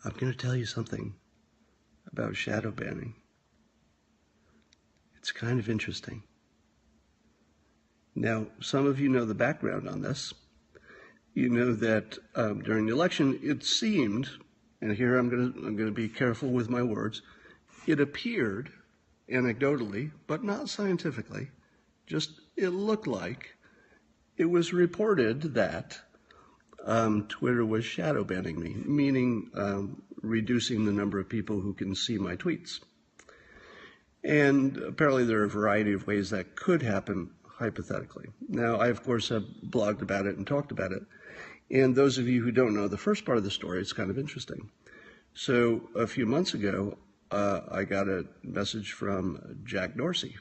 I'm going to tell you something about shadow banning. It's kind of interesting. Now, some of you know the background on this. You know that during the election, it seemed, and here I'm going to be careful with my words, it appeared anecdotally, but not scientifically, just it looked like it was reported that Twitter was shadow banning me, meaning reducing the number of people who can see my tweets. And apparently there are a variety of ways that could happen hypothetically. Now, I, of course, have blogged about it and talked about it. And those of you who don't know the first part of the story, it's kind of interesting. So a few months ago, I got a message from Jack Dorsey,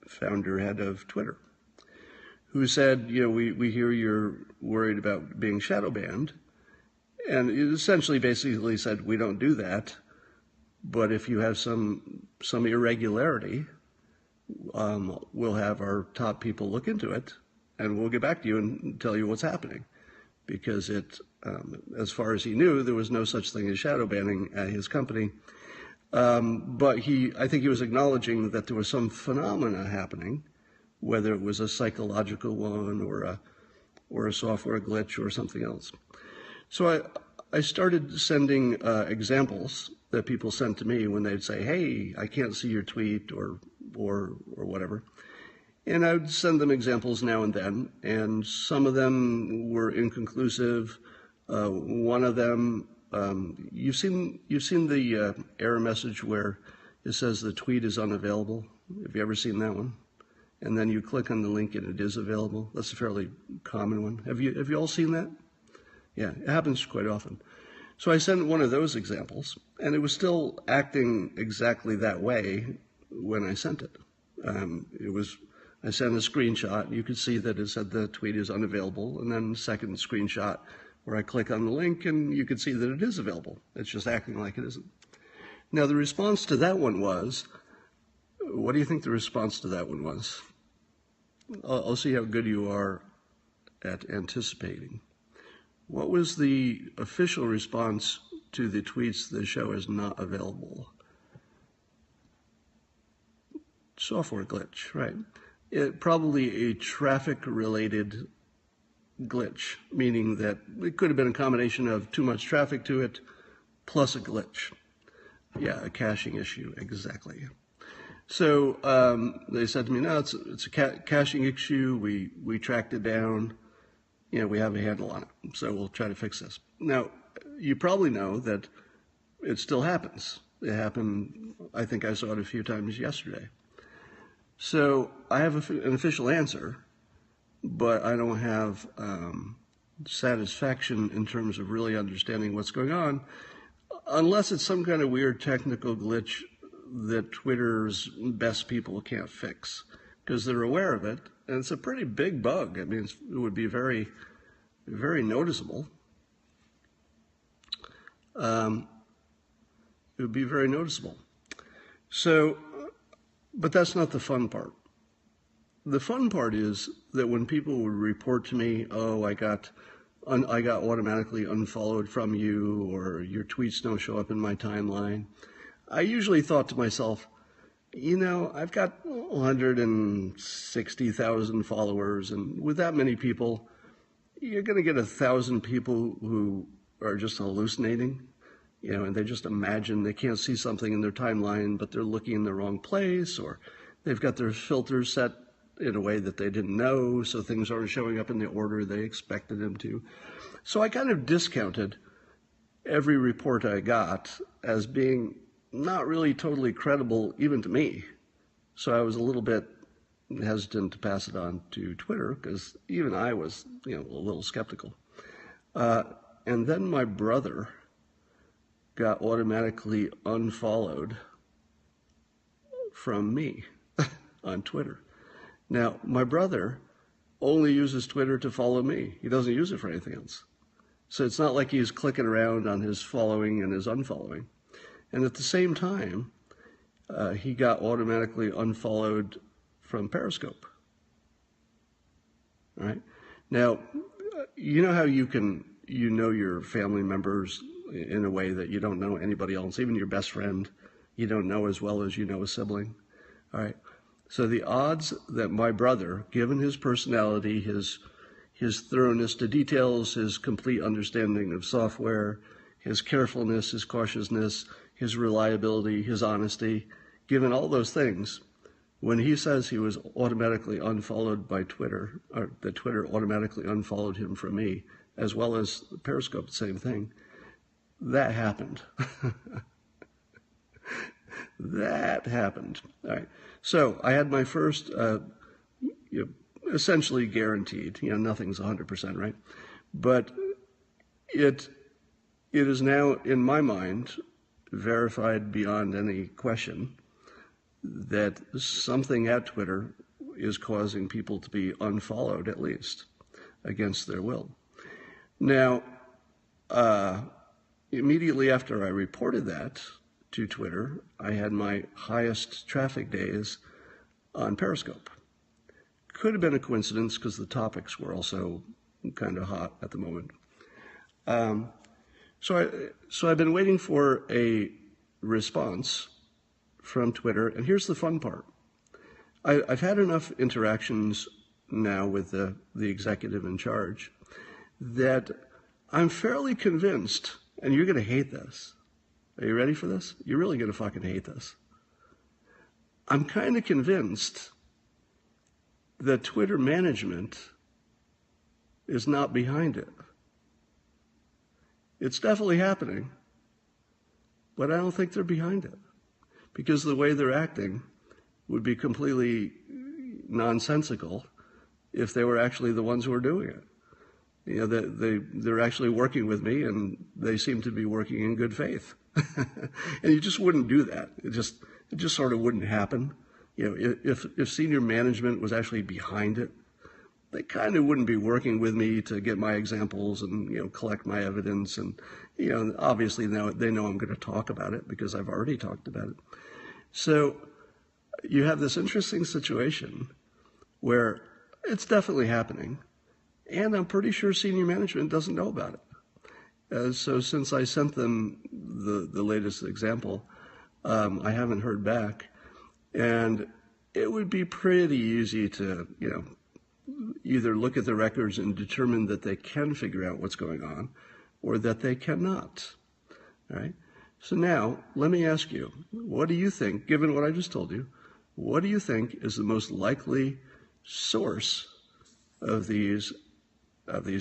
founder, head of Twitter, who said, you know, we hear you're worried about being shadow banned. And it essentially basically said, we don't do that. But if you have some irregularity, we'll have our top people look into it, and we'll get back to you and tell you what's happening. Because it, as far as he knew, there was no such thing as shadow banning at his company. But I think he was acknowledging that there was some phenomena happening, whether it was a psychological one or a software glitch or something else. So I started sending examples that people sent to me when they'd say, hey, I can't see your tweet or whatever. And I would send them examples now and then, and some of them were inconclusive. One of them, you've seen the error message where it says the tweet is unavailable. Have you ever seen that one? And then you click on the link and it is available. That's a fairly common one. Have you all seen that? Yeah, it happens quite often. So I sent one of those examples, and it was still acting exactly that way when I sent it. I sent a screenshot. You could see that it said the tweet is unavailable, and then a second screenshot where I click on the link, and you could see that it is available. It's just acting like it isn't. Now, the response to that one was, what do you think the response to that one was? I'll see how good you are at anticipating. What was the official response to the tweets the show is not available? Software glitch, right? Probably a traffic-related glitch, meaning that it could have been a combination of too much traffic to it plus a glitch. Yeah, a caching issue, exactly. So they said to me, no, it's a caching issue. We tracked it down. You know, we have a handle on it, so we'll try to fix this. Now, you probably know that it still happens. It happened, I think I saw it a few times yesterday. So I have an official answer, but I don't have satisfaction in terms of really understanding what's going on, unless it's some kind of weird technical glitch that Twitter's best people can't fix, because they're aware of it, and it's a pretty big bug. I mean, it would be very, very noticeable. It would be very noticeable. So, but that's not the fun part. The fun part is that when people would report to me, oh, I got automatically unfollowed from you, or your tweets don't show up in my timeline, I usually thought to myself, you know, I've got 160,000 followers, and with that many people, you're going to get 1,000 people who are just hallucinating, you know, and they just imagine they can't see something in their timeline, but they're looking in the wrong place, or they've got their filters set in a way that they didn't know, so things aren't showing up in the order they expected them to. So I kind of discounted every report I got as being not really totally credible, even to me. So I was a little bit hesitant to pass it on to Twitter, because even I was, you know, a little skeptical. And then my brother got automatically unfollowed from me on Twitter. Now, my brother only uses Twitter to follow me. He doesn't use it for anything else. So it's not like he's clicking around on his following and his unfollowing. And at the same time, he got automatically unfollowed from Periscope. All right? Now, you know how you know your family members in a way that you don't know anybody else, even your best friend, you don't know as well as you know a sibling. All right. So the odds that my brother, given his personality, his thoroughness to details, his complete understanding of software, his carefulness, his cautiousness, his reliability, his honesty, given all those things, when he says he was automatically unfollowed by Twitter, or that Twitter automatically unfollowed him from me, as well as Periscope, same thing, that happened. That happened. All right. So I had my first, essentially guaranteed, nothing's 100%, right? But it is now, in my mind, verified beyond any question that something at Twitter is causing people to be unfollowed, at least, against their will. Now, immediately after I reported that to Twitter, I had my highest traffic days on Periscope. Could have been a coincidence because the topics were also kind of hot at the moment. So I've been waiting for a response from Twitter, and here's the fun part. I've had enough interactions now with the executive in charge that I'm fairly convinced, and you're going to hate this. Are you ready for this? You're really going to fucking hate this. I'm kind of convinced that Twitter management is not behind it. It's definitely happening, but I don't think they're behind it, because the way they're acting would be completely nonsensical if they were actually the ones who are doing it. They're actually working with me, and they seem to be working in good faith. And you just wouldn't do that. It just sort of wouldn't happen. If senior management was actually behind it, they kind of wouldn't be working with me to get my examples and, collect my evidence. And, obviously now they know I'm going to talk about it because I've already talked about it. So you have this interesting situation where it's definitely happening, and I'm pretty sure senior management doesn't know about it. So since I sent them the latest example, I haven't heard back. And it would be pretty easy to, either look at the records and determine that they can figure out what's going on or that they cannot. All right? So now, let me ask you, what do you think, given what I just told you, what do you think is the most likely source of these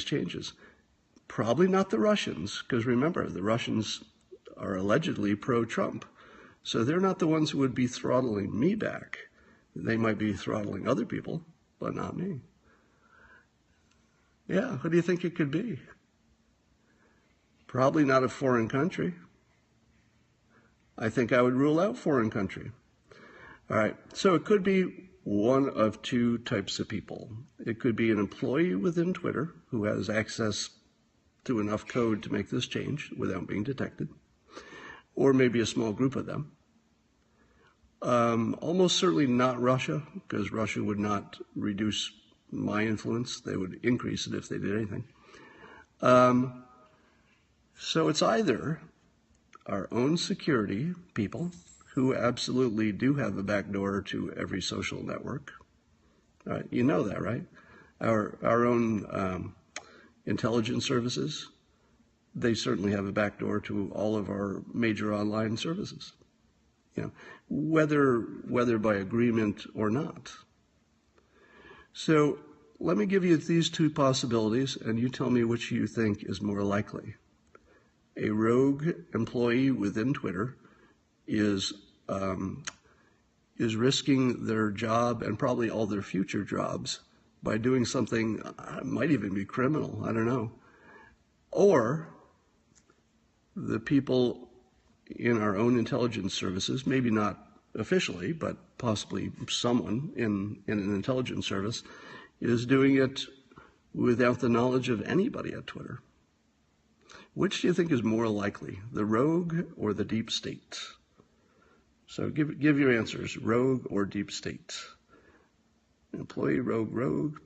changes? Probably not the Russians, because remember, the Russians are allegedly pro-Trump. So they're not the ones who would be throttling me back. They might be throttling other people, but not me. Yeah, who do you think it could be? Probably not a foreign country. I think I would rule out foreign country. All right, so it could be one of two types of people. It could be an employee within Twitter who has access to enough code to make this change without being detected, or maybe a small group of them. Almost certainly not Russia, because Russia would not reduce my influence. They would increase it if they did anything. So it's either our own security people, who absolutely do have a backdoor to every social network. You know that, right? Our own intelligence services, they certainly have a backdoor to all of our major online services, whether by agreement or not. So let me give you these two possibilities, and you tell me which you think is more likely. A rogue employee within Twitter is risking their job and probably all their future jobs by doing something, might even be criminal, I don't know. Or the people in our own intelligence services, maybe not officially, but possibly someone in an intelligence service, is doing it without the knowledge of anybody at Twitter. Which do you think is more likely, the rogue or the deep state? So give your answers, rogue or deep state. Employee, rogue, rogue,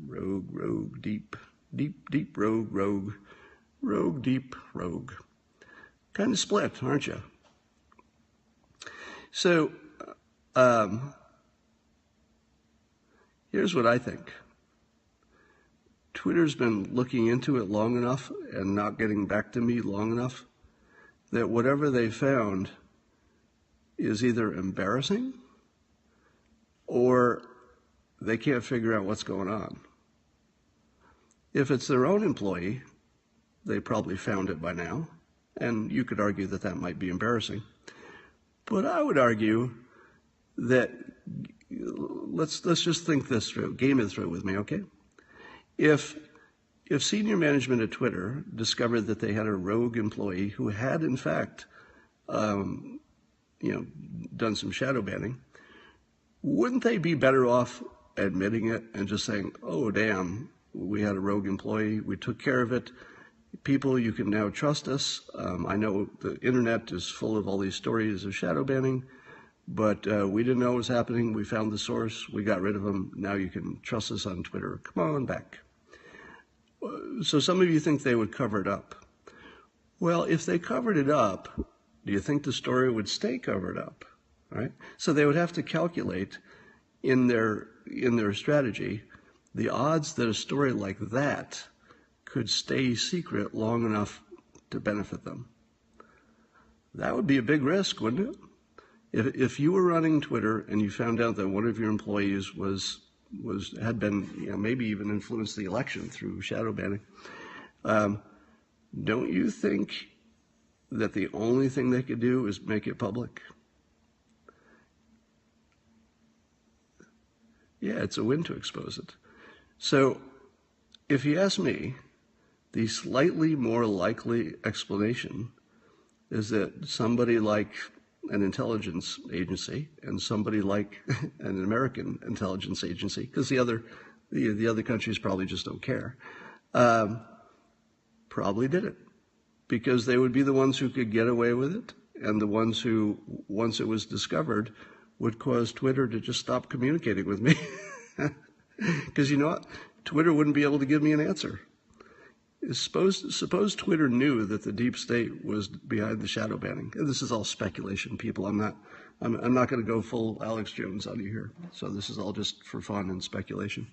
rogue, rogue, deep, deep, deep, rogue, rogue, rogue, deep, rogue. Kind of split, aren't you? So here's what I think. Twitter's been looking into it long enough and not getting back to me long enough that whatever they found is either embarrassing or they can't figure out what's going on. If it's their own employee, they probably found it by now, and you could argue that that might be embarrassing. But I would argue that, let's just think this through, game it through with me, okay? If senior management at Twitter discovered that they had a rogue employee who had, in fact, done some shadow banning, wouldn't they be better off admitting it and just saying, oh, damn, we had a rogue employee, we took care of it. People, you can now trust us. I know the internet is full of all these stories of shadow banning, but we didn't know what was happening. We found the source. We got rid of them. Now you can trust us on Twitter. Come on back. So some of you think they would cover it up. Well, if they covered it up, do you think the story would stay covered up? Right? So they would have to calculate in their strategy the odds that a story like that could stay secret long enough to benefit them. That would be a big risk, wouldn't it? If you were running Twitter and you found out that one of your employees had been, maybe even influenced the election through shadow banning, don't you think that the only thing they could do is make it public? Yeah, it's a win to expose it. So if you ask me, the slightly more likely explanation is that somebody like an intelligence agency and somebody like an American intelligence agency, because the other countries probably just don't care, probably did it, because they would be the ones who could get away with it and the ones who, once it was discovered, would cause Twitter to just stop communicating with me. Because you know what? Twitter wouldn't be able to give me an answer. Suppose Twitter knew that the deep state was behind the shadow banning. And this is all speculation, people. I'm not going to go full Alex Jones on you here. So this is all just for fun and speculation.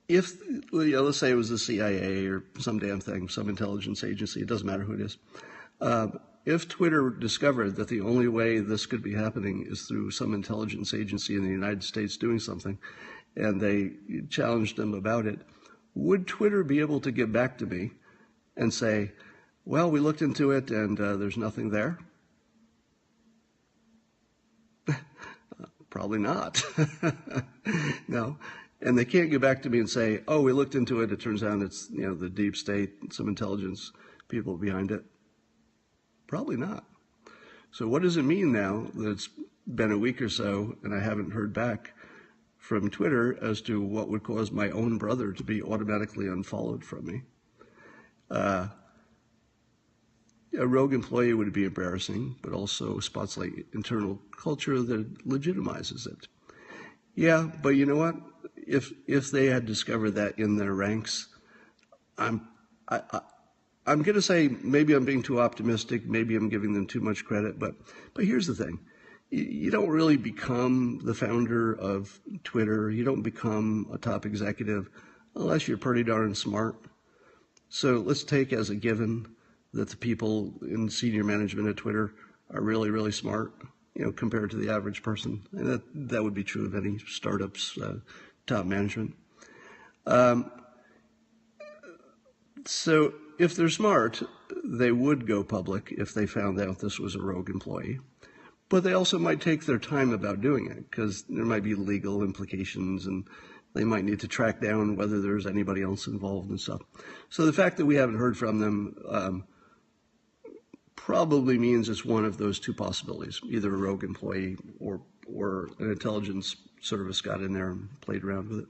If, let's say it was the CIA or some damn thing, some intelligence agency, it doesn't matter who it is. If Twitter discovered that the only way this could be happening is through some intelligence agency in the United States doing something, and they challenged them about it, would Twitter be able to get back to me and say, well, we looked into it and there's nothing there? Probably not. No. And they can't get back to me and say, oh, we looked into it. It turns out it's, the deep state, some intelligence people behind it. Probably not. So what does it mean now that it's been a week or so and I haven't heard back from Twitter as to what would cause my own brother to be automatically unfollowed from me? A rogue employee would be embarrassing, but also spots like internal culture that legitimizes it. Yeah, but you know what? If they had discovered that in their ranks, I'm going to say maybe I'm being too optimistic, maybe I'm giving them too much credit, but here's the thing. You don't really become the founder of Twitter. You don't become a top executive unless you're pretty darn smart. So let's take as a given that the people in senior management at Twitter are really, really smart, compared to the average person. And that would be true of any startup's top management. So if they're smart, they would go public if they found out this was a rogue employee. But they also might take their time about doing it because there might be legal implications and they might need to track down whether there's anybody else involved and stuff. So the fact that we haven't heard from them probably means it's one of those two possibilities, either a rogue employee or an intelligence service got in there and played around with it.